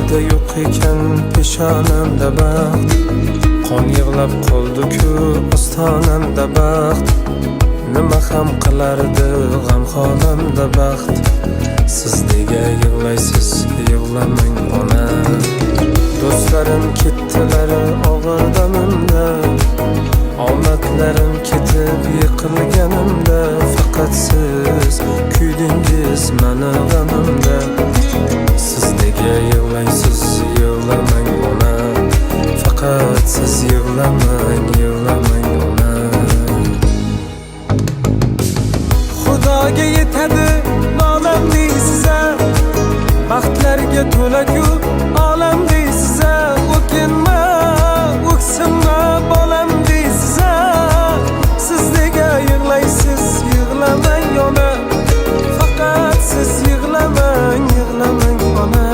Endi yo'q ekan peshonamda baxt, qon yig'lab qoldi-ku ostonamda baxt. Nima ham qilardi g'am holamda baxt. Siz nega yig'laysiz, yig'lamang ona. Do'stlarim ketdilar og'ir damimda, omadlarim ketib yiqilganimda. Faqat siz kuydingiz mana g'amimda. Siz nega yig'laysiz, yig'lamang ona. Faqat siz yig'lamang, yig'lamang ona. Xudoga yetadi nolam deysiz-a, baxtlarga to'la-ku olam deysiz-a. O'kinma, o'ksinma bolam deysiz-a. Siz nega yig'laysiz, yig'lamang ona. Faqat siz yig'lamang, yig'lamang ona.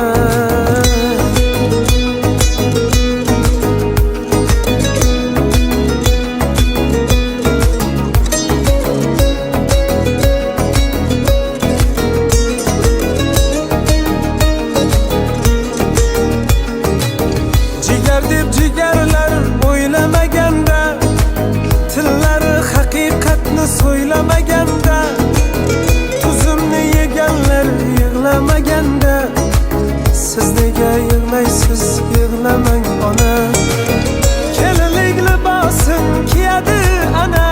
Deb jigarlar o'ylamaganda, tillari haqiqatni so'ylamaganda, tuzimni yeganlar yig'lamaganda. Siz nega yig'laysiz, yig'lamang ona. Kelinlik libosin kiyadi ana,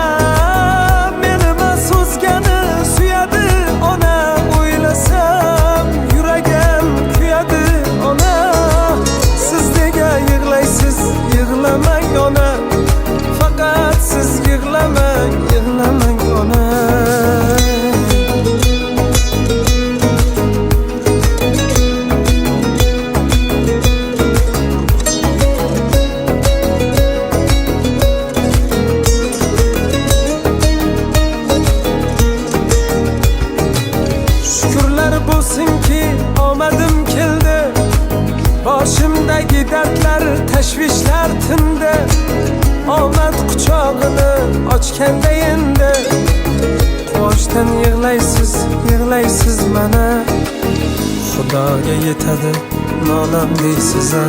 menima so'zgani suyadi ona. O'ylasam yuragim kuyadi ona. Siz nega yig'laysiz, yig'lamang ona. Faqat siz yig'lamang, yig'lamang ona. Shukrlar bo'lsinki omadim keldi, boshimdagi dardlar, tashvishlar tindi. Omad quchog'ini ochganda endi, quvonchdan yig'laysiz, yig'laysiz mana. Xudoga yetadi nolam deysiz-a,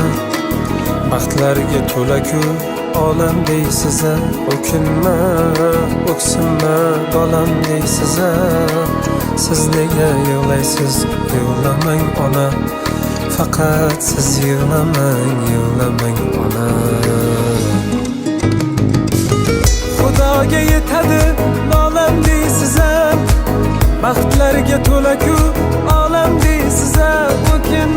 baxtlarga to'la-ku olam deysiz-a. O'kinma, o'ksinma bolam deysiz-a. Siz nega yig'laysiz, yig'lamang ona. Faqat siz yig'lamang, yig'lamang ona. Xudoga yetadi nolam deysiz-a, baxtlarga to'la-ku olam deysiz-a. O'kin